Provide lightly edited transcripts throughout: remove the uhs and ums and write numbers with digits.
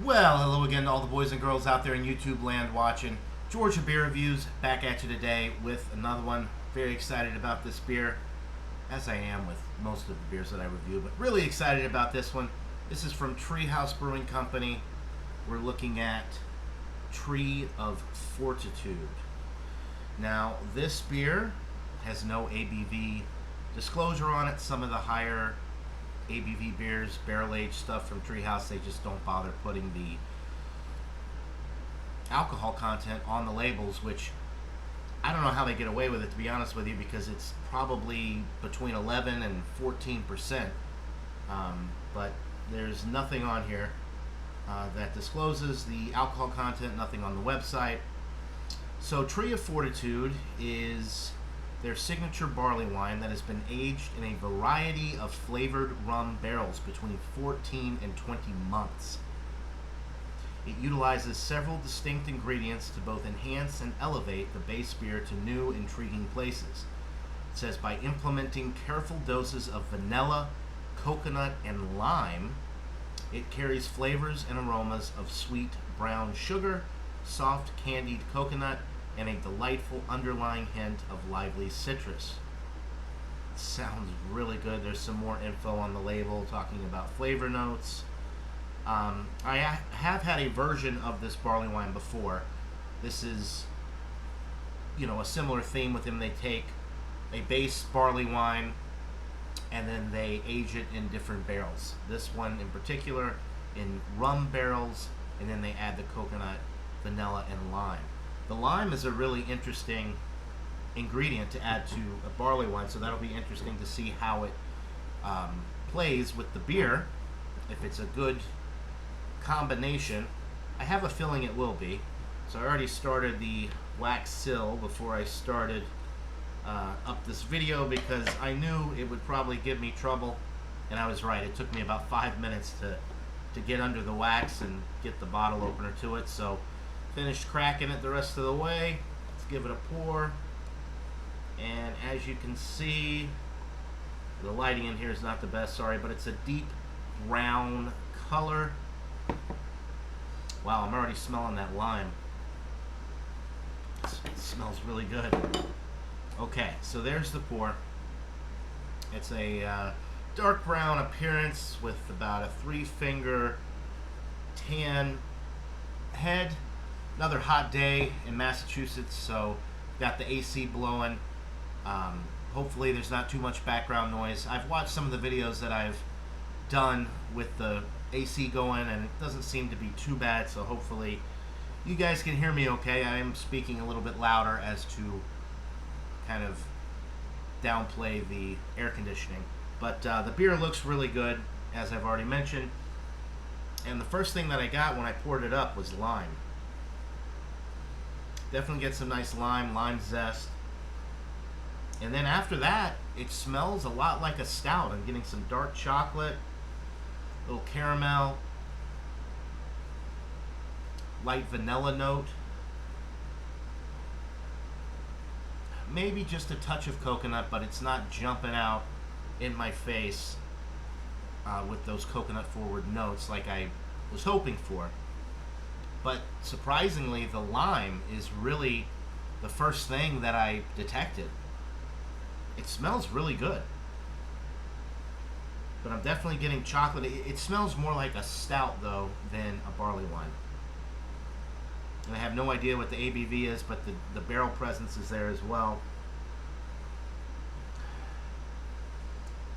Well, hello again to all the boys and girls out there in YouTube land watching. Georgia Beer Reviews back at you today with another one. Very excited about this beer, as I am with most of the beers that I review, but really excited about this one. This is from Treehouse Brewing Company. We're looking at Tree of Fortitude. Now, this beer has no ABV disclosure on it. Some of the higher ABV beers, barrel-aged stuff from Treehouse, they just don't bother putting the alcohol content on the labels, which I don't know how they get away with it, to be honest with you, because it's probably between 11 and 14%. But there's nothing on here that discloses the alcohol content, nothing on the website. So Tree of Fortitude is their signature barley wine that has been aged in a variety of flavored rum barrels between 14 and 20 months. It utilizes several distinct ingredients to both enhance and elevate the base beer to new, intriguing places. It says by implementing careful doses of vanilla, coconut, and lime, it carries flavors and aromas of sweet brown sugar, soft candied coconut, and a delightful underlying hint of lively citrus. It sounds really good. There's some more info on the label talking about flavor notes. I have had a version of this barley wine before. This is, a similar theme with them. They take a base barley wine and then they age it in different barrels. This one in particular in rum barrels, and then they add the coconut, vanilla, and lime. The lime is a really interesting ingredient to add to a barley wine, so that'll be interesting to see how it plays with the beer, if it's a good combination. I have a feeling it will be. So I already started the wax sill before I started up this video because I knew it would probably give me trouble, and I was right. It took me about 5 minutes to get under the wax and get the bottle opener to it. So finished cracking it the rest of the way. Let's give it a pour. And as you can see, the lighting in here is not the best, sorry, but it's a deep brown color. Wow, I'm already smelling that lime. It smells really good. Okay, so there's the pour. It's a dark brown appearance with about a 3-finger tan head. Another hot day in Massachusetts, so got the AC blowing. Hopefully there's not too much background noise. I've watched some of the videos that I've done with the AC going, and it doesn't seem to be too bad, so hopefully you guys can hear me okay. I am speaking a little bit louder as to kind of downplay the air conditioning. But the beer looks really good, as I've already mentioned. And the first thing that I got when I poured it up was lime. Definitely get some nice lime zest. And then after that, it smells a lot like a stout. I'm getting some dark chocolate, a little caramel, light vanilla note. Maybe just a touch of coconut, but it's not jumping out in my face with those coconut forward notes like I was hoping for. But surprisingly, the lime is really the first thing that I detected. It smells really good. But I'm definitely getting chocolate. It smells more like a stout, though, than a barley wine. And I have no idea what the ABV is, but the barrel presence is there as well.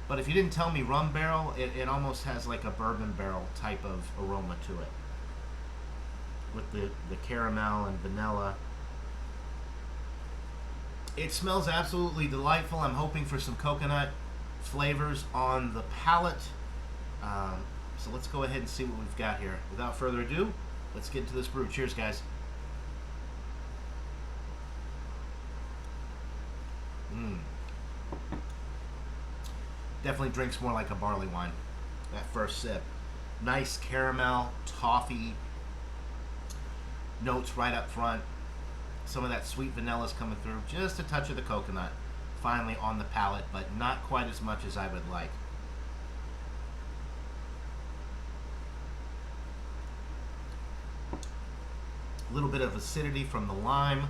But if you didn't tell me rum barrel, it almost has like a bourbon barrel type of aroma to it, with the caramel and vanilla. It smells absolutely delightful. I'm hoping for some coconut flavors on the palate. So let's go ahead and see what we've got here. Without further ado, let's get into this brew. Cheers, guys. Definitely drinks more like a barley wine, that first sip. Nice caramel, toffee notes right up front. Some of that sweet vanilla is coming through. Just a touch of the coconut finally on the palate, but not quite as much as I would like. little bit of acidity from the lime,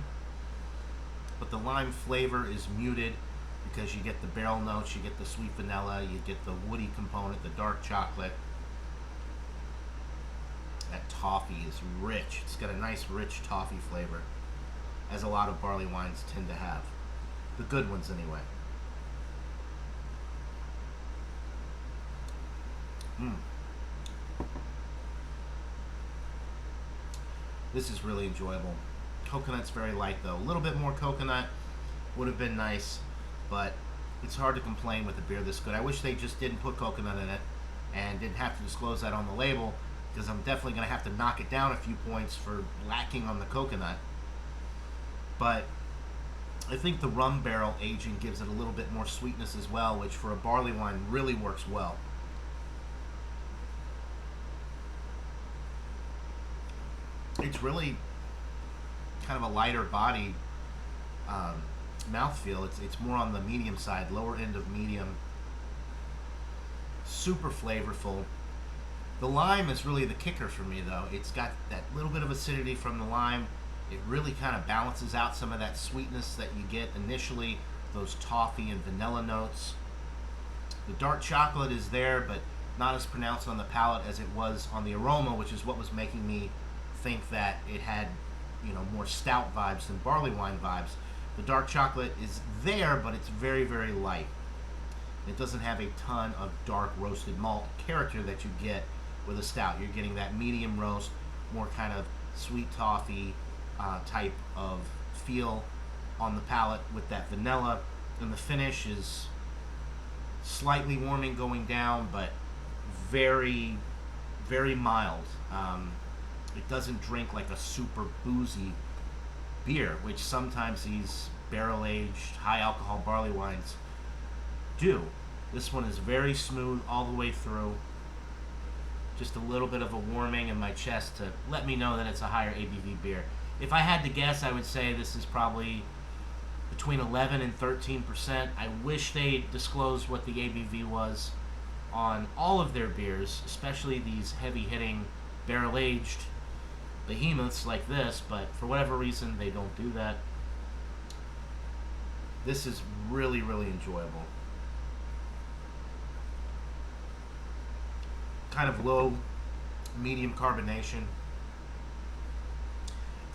but the lime flavor is muted because you get the barrel notes, you get the sweet vanilla, you get the woody component, the dark chocolate. That toffee is rich. It's got a nice rich toffee flavor, as a lot of barley wines tend to have. The good ones anyway. This is really enjoyable. Coconut's very light though. A little bit more coconut would have been nice, but it's hard to complain with a beer this good. I wish they just didn't put coconut in it and didn't have to disclose that on the label, because I'm definitely going to have to knock it down a few points for lacking on the coconut. But I think the rum barrel aging gives it a little bit more sweetness as well, which for a barley wine really works well. It's really kind of a lighter body mouthfeel. It's more on the medium side, lower end of medium. Super flavorful. The lime is really the kicker for me though. It's got that little bit of acidity from the lime. It really kind of balances out some of that sweetness that you get initially, those toffee and vanilla notes. The dark chocolate is there, but not as pronounced on the palate as it was on the aroma, which is what was making me think that it had, more stout vibes than barley wine vibes. The dark chocolate is there, but it's very, very light. It doesn't have a ton of dark roasted malt character that you get with a stout. You're getting that medium roast, more kind of sweet toffee type of feel on the palate with that vanilla. And the finish is slightly warming going down, but very, very mild. It doesn't drink like a super boozy beer, which sometimes these barrel-aged, high-alcohol barley wines do. This one is very smooth all the way through. Just a little bit of a warming in my chest to let me know that it's a higher ABV beer. If I had to guess, I would say this is probably between 11 and 13%. I wish they disclosed what the ABV was on all of their beers, especially these heavy-hitting barrel-aged behemoths like this, but for whatever reason, they don't do that. This is really, really enjoyable. Kind of low, medium carbonation.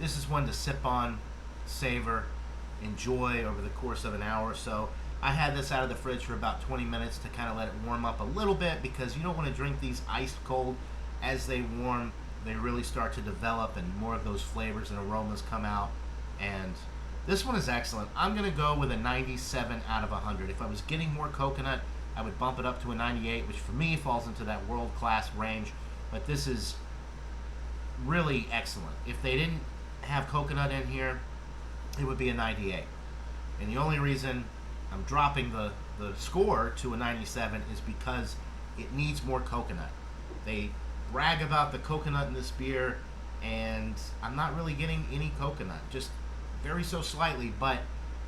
This is one to sip on, savor, enjoy over the course of an hour or so. I had this out of the fridge for about 20 minutes to kind of let it warm up a little bit, because you don't want to drink these ice cold. As they warm, they really start to develop and more of those flavors and aromas come out. And this one is excellent. I'm going to go with a 97 out of 100. If I was getting more coconut, I would bump it up to a 98, which for me falls into that world-class range. But this is really excellent. If they didn't have coconut in here, it would be a 98. And the only reason I'm dropping the score to a 97 is because it needs more coconut. They brag about the coconut in this beer, and I'm not really getting any coconut, just very so slightly. But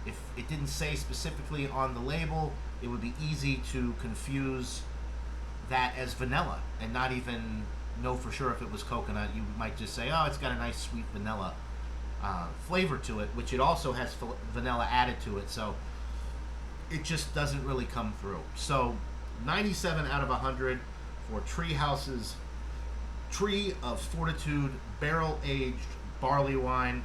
if it didn't say specifically on the label, it would be easy to confuse that as vanilla and not even know for sure if it was coconut. You might just say, oh, it's got a nice sweet vanilla flavor to it, which it also has vanilla added to it, so it just doesn't really come through. So 97 out of 100 for Treehouse's Tree of Fortitude barrel-aged barley wine.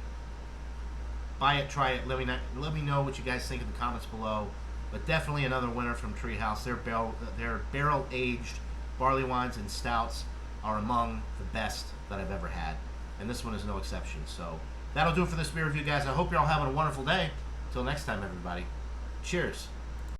Buy it, try it. Let me know what you guys think in the comments below. But definitely another winner from Treehouse. Their barrel-aged barley wines and stouts are among the best that I've ever had, and this one is no exception. So that'll do it for this beer review, guys. I hope you're all having a wonderful day. Until next time, everybody. Cheers.